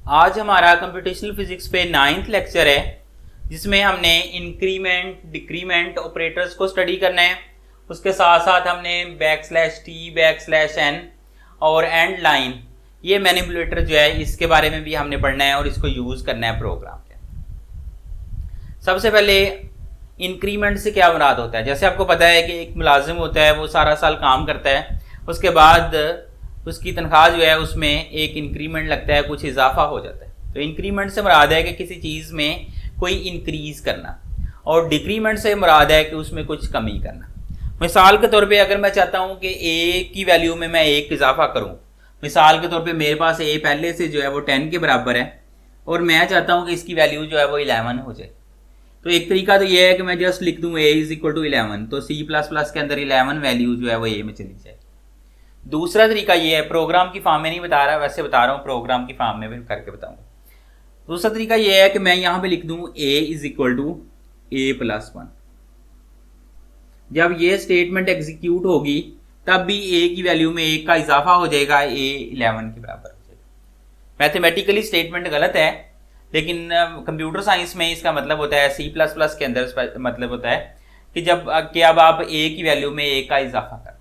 आज हमारा computational physics पे 9th लेक्चर है, जिसमें हमने इंक्रीमेंट डिक्रीमेंट ऑपरेटर्स को स्टडी करना है। उसके साथ साथ हमने \t \n और एंड लाइन, ये मैनिपुलेटर जो है इसके बारे में भी हमने पढ़ना है और इसको यूज़ करना है प्रोग्राम के। सबसे पहले इंक्रीमेंट से क्या मुराद होता है। जैसे आपको पता है कि एक मुलाजिम होता है, वो सारा साल काम करता है, उसके बाद उसकी तनख्वाह जो है उसमें एक इंक्रीमेंट लगता है, कुछ इजाफा हो जाता है। तो इंक्रीमेंट से मुराद है कि किसी चीज़ में कोई इंक्रीज करना, और डिक्रीमेंट से मुराद है कि उसमें कुछ कमी करना। मिसाल के तौर पे अगर मैं चाहता हूँ कि ए की वैल्यू में मैं एक इजाफा करूँ, मिसाल के तौर पे मेरे पास ए पहले से जो है वो 10 के बराबर है और मैं चाहता हूँ कि इसकी वैल्यू जो है वो 11 हो जाए। तो एक तरीका तो ये है कि मैं जस्ट लिख दूँ a इज इक्वल टू 11, तो C++ के अंदर 11 वैल्यू जो है वो a में चली जाए। दूसरा तरीका ये है, प्रोग्राम की फॉर्म में नहीं बता रहा, वैसे बता रहा हूँ, प्रोग्राम की फॉर्म में भी करके बताऊंगा। दूसरा तरीका ये है कि मैं यहाँ पे लिख दूँ a is equal to a+1। जब ये स्टेटमेंट एग्जीक्यूट होगी तब भी a की वैल्यू में 1 का इजाफा हो जाएगा, a 11 के बराबर हो जाएगा। मैथमेटिकली स्टेटमेंट गलत है, लेकिन कंप्यूटर साइंस में इसका मतलब होता है, C++ के अंदर मतलब होता है कि जब अब आप a की वैल्यू में 1 का इजाफा कर।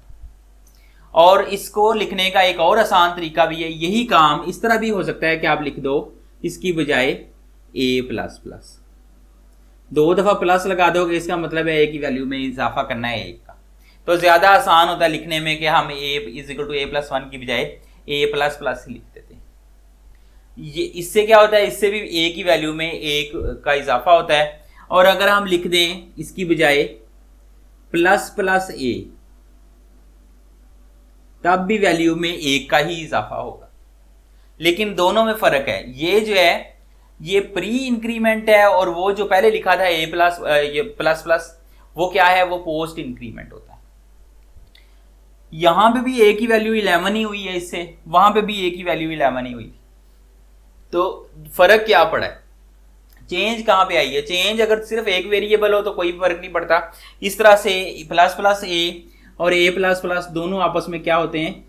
और इसको लिखने का एक और आसान तरीका भी है, यही काम इस तरह भी हो सकता है कि आप लिख दो इसकी बजाय a++। 2 दफ़ा प्लस लगा दोगे, इसका मतलब है a की वैल्यू में इजाफा करना है 1 का। तो ज़्यादा आसान होता है लिखने में कि हम a is equal to a+1 की बजाय a++ ही लिख देते हैं। ये इससे क्या होता है, इससे भी a की वैल्यू में 1 का इजाफा होता है। और अगर हम लिख दें इसकी बजाय ++a, तब भी वैल्यू में 1 का ही इजाफा होगा। लेकिन दोनों में फर्क है, ये जो है ये प्री इंक्रीमेंट है और वो जो पहले लिखा था a++, वो क्या है, वो पोस्ट इंक्रीमेंट होता है। यहां पे भी a की वैल्यू 11 ही हुई है, इससे वहां पे भी a की वैल्यू 11 ही हुई थी। तो फर्क क्या पड़ा है, चेंज कहां पे आई है। चेंज अगर सिर्फ एक वेरिएबल हो तो कोई फर्क नहीं पड़ता। इस तरह से ++a और a++ दोनों आपस में क्या होते हैं,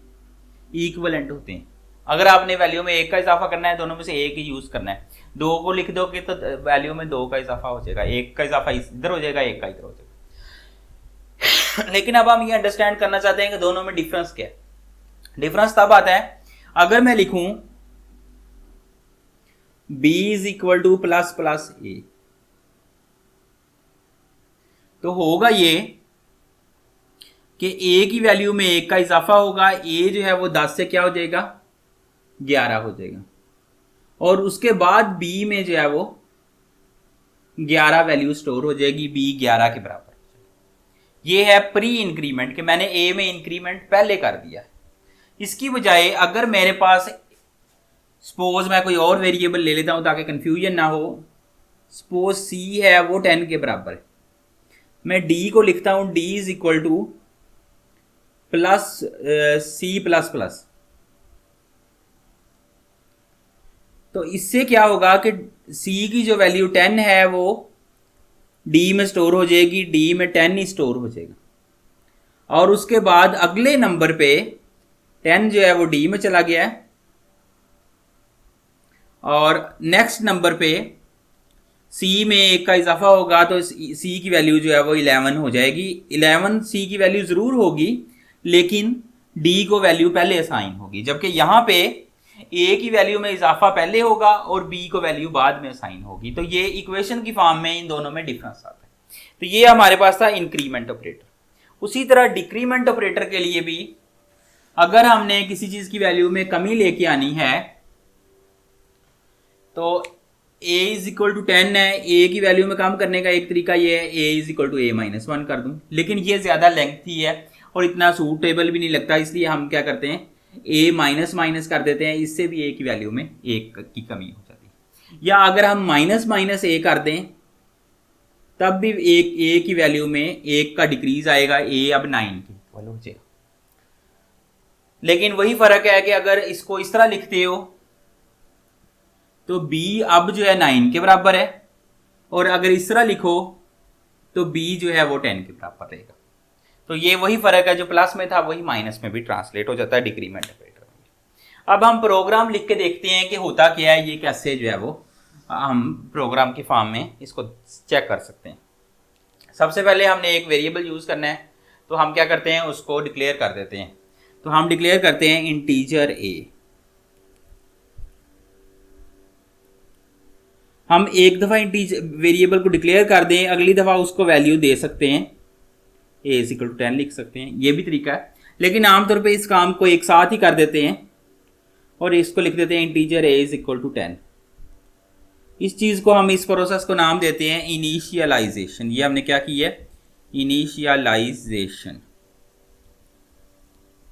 इक्विवेलेंट होते हैं। अगर आपने वैल्यू में 1 का इजाफा करना है, दोनों में से 1 ही यूज करना है। 2 को लिख दोगे तो वैल्यू में 2 का इजाफा हो जाएगा, 1 का इजाफा इधर हो जाएगा, 1 का इधर हो जाएगा। लेकिन अब हम ये अंडरस्टैंड करना चाहते हैं कि दोनों में डिफरेंस क्या है। डिफरेंस तब आता है अगर मैं लिखूं b is equal to ++a, तो होगा ये कि a की वैल्यू में 1 का इजाफा होगा, a जो है वो 10 से क्या हो जाएगा, 11 हो जाएगा। और उसके बाद b में जो है वो 11 वैल्यू स्टोर हो जाएगी, b 11 के बराबर। ये है प्री इंक्रीमेंट कि मैंने a में इंक्रीमेंट पहले कर दिया है। इसकी बजाय अगर मेरे पास, सपोज मैं कोई और वेरिएबल ले लेता हूं ताकि कंफ्यूजन ना हो, सपोज c है वो 10 के बराबर है, मैं d को लिखता हूं d is equal to C++। तो इससे क्या होगा कि c की जो वैल्यू 10 है वो d में स्टोर हो जाएगी, d में 10 ही स्टोर हो जाएगा। और उसके बाद अगले नंबर पे 10 जो है वो d में चला गया है, और नेक्स्ट नंबर पे c में 1 का इजाफा होगा, तो c की वैल्यू जो है वो 11 हो जाएगी। 11 c की वैल्यू जरूर होगी, लेकिन d को वैल्यू पहले असाइन होगी, जबकि यहां पे a की वैल्यू में इजाफा पहले होगा और b को वैल्यू बाद में असाइन होगी। तो ये इक्वेशन की फॉर्म में इन दोनों में डिफरेंस आता है। तो ये हमारे पास था इंक्रीमेंट ऑपरेटर। उसी तरह डिक्रीमेंट ऑपरेटर के लिए भी, अगर हमने किसी चीज की वैल्यू में कमी लेके आनी है, तो a इज इक्वल टू 10 है, a की वैल्यू में कम करने का एक तरीका ये है a is equal to a-1 कर दूं, लेकिन ये ज्यादा लेंथी है और इतना सूटेबल भी नहीं लगता, इसलिए हम क्या करते हैं, a कर देते हैं। इससे भी a की वैल्यू में 1 की कमी हो जाती है। या अगर हम -a कर दें तब भी a की वैल्यू में 1 का डिक्रीज आएगा, a अब 9 के इक्वल हो जाएगा। लेकिन वही फर्क है कि अगर इसको इस तरह लिखते हो तो b अब जो है 9 के बराबर है, और अगर इस तरह लिखो तो b जो है वो 10 के बराबर रहेगा। तो ये वही फर्क है, जो प्लस में था वही माइनस में भी ट्रांसलेट हो जाता है डिक्रीमेंट ऑपरेटर में। अब हम प्रोग्राम लिख के देखते हैं कि होता क्या है, ये कैसे जो है वो हम प्रोग्राम की फॉर्म में इसको चेक कर सकते हैं। सबसे पहले हमने एक वेरिएबल यूज़ करना है, तो हम क्या करते हैं, उसको डिक्लेयर कर देते हैं। तो हम डिक्लेयर करते हैं इंटीजर ए। हम एक दफ़ा इंटीजर वेरिएबल को डिक्लेयर कर दें, अगली दफ़ा उसको वैल्यू दे सकते हैं, ए इज इक्वल टू 10 लिख सकते हैं, ये भी तरीका है। लेकिन आमतौर पे इस काम को एक साथ ही कर देते हैं और इसको लिख देते हैं integer a is equal to 10। इस चीज़ को हम, इस प्रोसेस को नाम देते हैं इनिशियलाइजेशन। ये हमने क्या किया है, इनिशियलाइजेशन।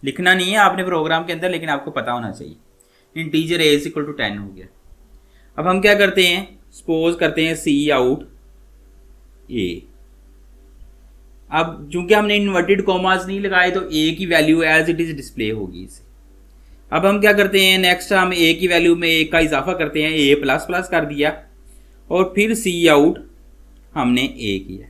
लिखना नहीं है आपने प्रोग्राम के अंदर, लेकिन आपको पता होना चाहिए। Integer a is equal to 10 हो गया। अब हम क्या करते हैं, सपोज करते हैं सी आउट ए। अब चूंकि हमने इन्वर्टेड कॉमास नहीं लगाए तो ए की value as it is display होगी इसे। अब हम क्या करते हैं, नेक्स्ट हम ए की वैल्यू में एक का इजाफा करते हैं, ए प्लस प्लस कर दिया, और फिर सी आउट हमने ए किया।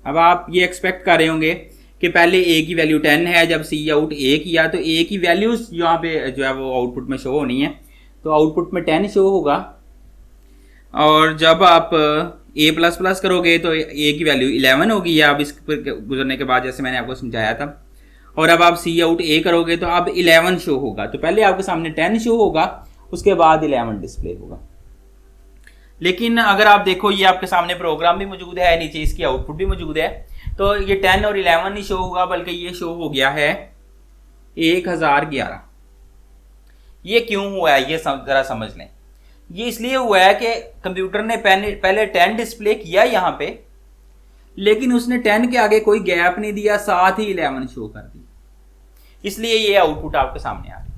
अब आप ये एक्सपेक्ट कर रहे होंगे कि पहले ए की वैल्यू 10 है, जब सी आउट ए किया तो ए की वैल्यूज यहाँ पे जो है वो आउटपुट में शो होनी है, तो आउटपुट में 10 शो होगा। और जब आप ए प्लस प्लस करोगे तो ए की वैल्यू 11 होगी, या अब इस पर गुजरने के बाद जैसे मैंने आपको समझाया था। और अब आप सी आउट ए करोगे तो अब 11 शो होगा। तो पहले आपके सामने 10 शो होगा, उसके बाद 11 डिस्प्ले होगा। लेकिन अगर आप देखो, ये आपके सामने प्रोग्राम भी मौजूद है, नीचे इसकी आउटपुट भी मौजूद है, तो ये 10 और 11 नहीं शो होगा, बल्कि ये शो हो गया है 1011। ये क्यों हुआ है, ये जरा समझ लें। ये इसलिए हुआ है कि कंप्यूटर ने पहले 10 डिस्प्ले किया यहाँ पे, लेकिन उसने 10 के आगे कोई गैप नहीं दिया, साथ ही 11 शो कर दी, इसलिए ये आउटपुट आपके सामने आ गई।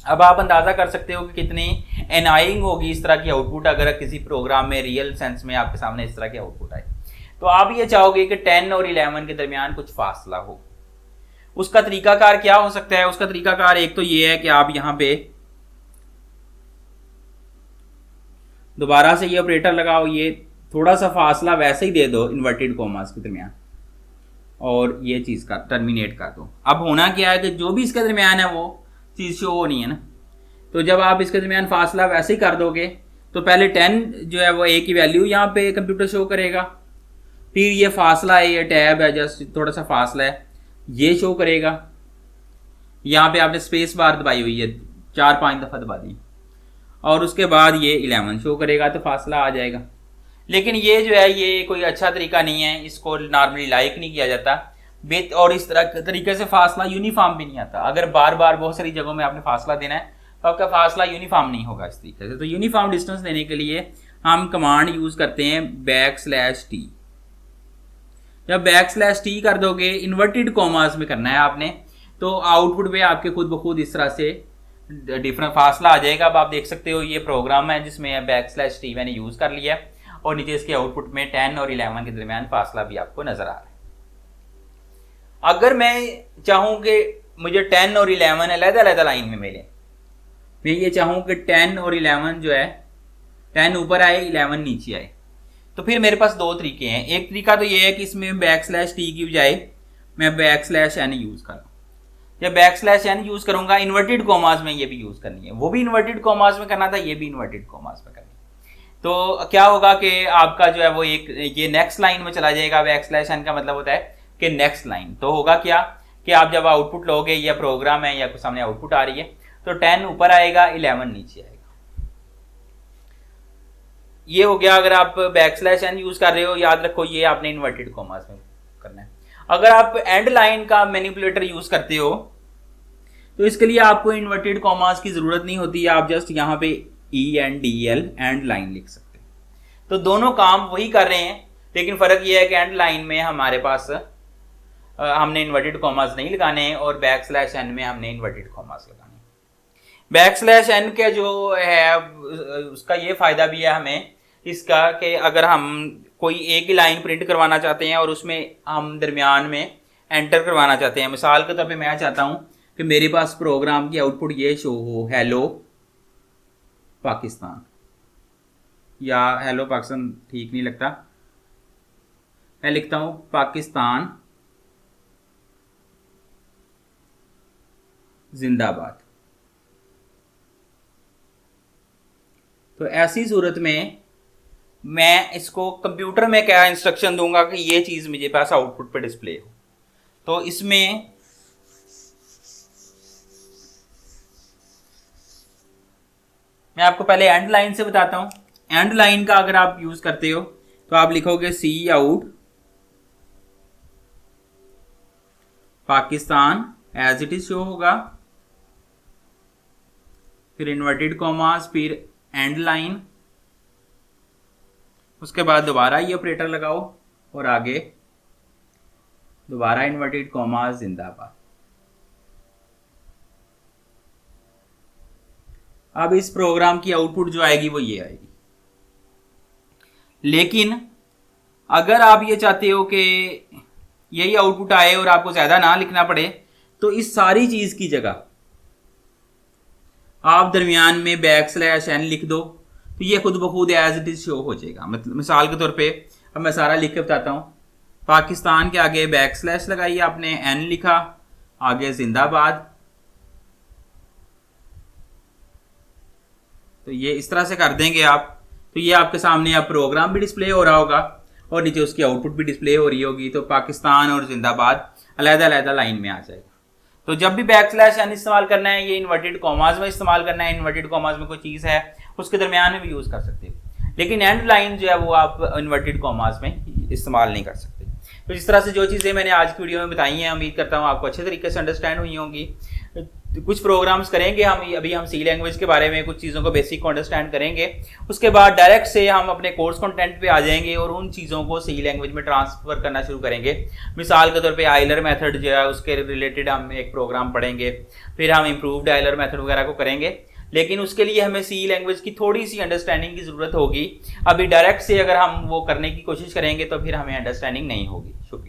अब आप अंदाजा कर सकते हो कि कितनी एनाइंग होगी इस तरह की आउटपुट अगर किसी प्रोग्राम में रियल सेंस में आपके सामने इस तरह की आउटपुट आए। तो आप ये चाहोगे कि 10 और 11 के दरमियान कुछ फासला हो। उसका तरीकाकार क्या हो सकता है, उसका तरीकाकार एक तो ये है कि आप यहां पे दोबारा से ये ऑपरेटर लगाओ, ये थोड़ा सा फासला वैसे ही दे दो इन्वर्टेड कॉमास के दरमियान, और ये चीज़ का टर्मिनेट कर दो। अब होना क्या है कि जो भी इसके दरमियान है वो चीज़ शो होनी है ना। तो जब आप इसके दरमियान फासला वैसे ही कर दोगे तो पहले 10 जो है वो ए की वैल्यू यहाँ पे कंप्यूटर शो करेगा, फिर ये फासला है, ये टैब है, जस्ट थोड़ा सा फासला है, ये शो करेगा। यहाँ पे आपने स्पेस बार दबाई हुई है, 4-5 दफ़ा दबा दी, और उसके बाद ये 11 शो करेगा, तो फासला आ जाएगा। लेकिन ये जो है ये कोई अच्छा तरीका नहीं है, इसको नॉर्मली लाइक नहीं किया जाता। और इस तरह तरीके से फासला यूनिफॉर्म भी नहीं आता। अगर बार बार बहुत सारी जगहों में आपने फासला देना है तो आपका फासला यूनिफॉर्म नहीं होगा इस तरीके से। तो यूनिफॉर्म डिस्टेंस देने के लिए हम कमांड यूज करते हैं _t। जब _t कर दोगे, इन्वर्टेड कॉमास में करना है आपने, तो आउटपुट पे आपके खुद ब खुद इस तरह से डिफरेंट फासला आ जाएगा। अब आप देख सकते हो ये प्रोग्राम है जिसमें _t मैंने यूज कर लिया, और नीचे इसके आउटपुट में 10 और 11 के दरमियान फासला भी आपको नजर आ रहा है। अगर मैं चाहूं कि मुझे 10 और 11 अलग-अलग लाइन में मिले, मैं ये चाहूं कि 10 और 11 जो है 10 ऊपर आए 11 नीचे आए, तो फिर मेरे पास दो तरीके हैं। एक तरीका तो ये है कि इसमें _t की बजाय मैं \n यूज करूँ। जब \n यूज करूंगा, इन्वर्टेड कॉमास में ये भी यूज करनी है, वो भी इन्वर्टेड कॉमास में करना था, ये भी इन्वर्टेड कॉमास में करनी है। तो क्या होगा कि आपका जो है वो एक ये नेक्स्ट लाइन में चला जाएगा। \n का मतलब होता है कि नेक्स्ट लाइन। तो होगा क्या कि आप जब आउटपुट लोगे, या प्रोग्राम है या कुछ सामने आउटपुट आ रही है, तो 10 ऊपर आएगा 11 नीचे आएगा। ये हो गया। अगर आप \n यूज कर रहे हो, याद रखो ये आपने इन्वर्टेड कॉमास में करना है। अगर आप एंड लाइन का मैनिपुलेटर यूज करते हो तो इसके लिए आपको इन्वर्टेड कॉमास की जरूरत नहीं होती, आप जस्ट यहाँ पे ENDL एंड लाइन लिख सकते हैं। तो दोनों काम वही कर रहे हैं, लेकिन फर्क ये है कि एंड लाइन में हमारे पास हमने इन्वर्टेड कॉमास नहीं लगाने हैं, और \n में हमने इन्वर्टेड कॉमास लगाने हैं। \n का जो है उसका ये फायदा भी है हमें इसका कि अगर हम कोई एक ही लाइन प्रिंट करवाना चाहते हैं और उसमें हम दरमियान में एंटर करवाना चाहते हैं, मिसाल के तौर पे मैं चाहता हूं कि मेरे पास प्रोग्राम की आउटपुट ये शो हो, हेलो पाकिस्तान, या हेलो पाकिस्तान ठीक नहीं लगता, मैं लिखता हूं पाकिस्तान जिंदाबाद। तो ऐसी सूरत में मैं इसको कंप्यूटर में क्या इंस्ट्रक्शन दूंगा कि ये चीज मुझे पास आउटपुट पे डिस्प्ले हो। तो इसमें मैं आपको पहले एंड लाइन से बताता हूं। एंड लाइन का अगर आप यूज करते हो तो आप लिखोगे cout Pakistan as it is show होगा, फिर इन्वर्टेड कॉमास, फिर एंड लाइन, उसके बाद दोबारा ये ऑपरेटर लगाओ और आगे दोबारा इन्वर्टेड कॉमास, जिंदाबाद। अब इस प्रोग्राम की आउटपुट जो आएगी वो ये आएगी। लेकिन अगर आप ये चाहते हो कि यही आउटपुट आए और आपको ज्यादा ना लिखना पड़े, तो इस सारी चीज की जगह आप दरमियान में \n लिख दो, तो ये खुद ब खुद एज इट इज शो हो जाएगा। मतलब मिसाल के तौर पे अब मैं सारा लिख के बताता हूं। पाकिस्तान के आगे \, लगाइए आपने, n लिखा, आगे जिंदाबाद। तो ये इस तरह से कर देंगे आप, तो ये आपके सामने अब प्रोग्राम भी डिस्प्ले हो रहा होगा और नीचे उसकी आउटपुट भी डिस्प्ले हो रही होगी। तो पाकिस्तान और जिंदाबाद अलग-अलग लाइन में आ जाएगा। तो जब भी \n इस्तेमाल करना है, ये इन्वर्टेड कॉमास में इस्तेमाल करना है, इन्वर्टेड कॉमास में कोई चीज़ है उसके दरमियान में भी यूज़ कर सकते हो, लेकिन एंड लाइन जो है वो आप इन्वर्टेड कॉमास में इस्तेमाल नहीं कर सकते। तो इस तरह से जो चीज़ें मैंने आज की वीडियो में बताई हैं, उम्मीद करता हूँ आपको अच्छे तरीके से अंडरस्टैंड हुई होंगी। कुछ प्रोग्राम्स करेंगे हम, अभी हम सी लैंग्वेज के बारे में कुछ चीज़ों को बेसिक को अंडरस्टैंड करेंगे, उसके बाद डायरेक्ट से हम अपने कोर्स कंटेंट पे आ जाएंगे और उन चीज़ों को सी लैंग्वेज में ट्रांसफर करना शुरू करेंगे। मिसाल के तौर पे आइलर मेथड जो है उसके रिलेटेड हम एक प्रोग्राम पढ़ेंगे, फिर हम इम्प्रूव्ड आइलर मेथड वगैरह को करेंगे, लेकिन उसके लिए हमें सी लैंग्वेज की थोड़ी सी अंडरस्टैंडिंग की ज़रूरत होगी। अभी डायरेक्ट से अगर हम वो करने की कोशिश करेंगे तो फिर हमें अंडरस्टैंडिंग नहीं होगी। शुक्रिया।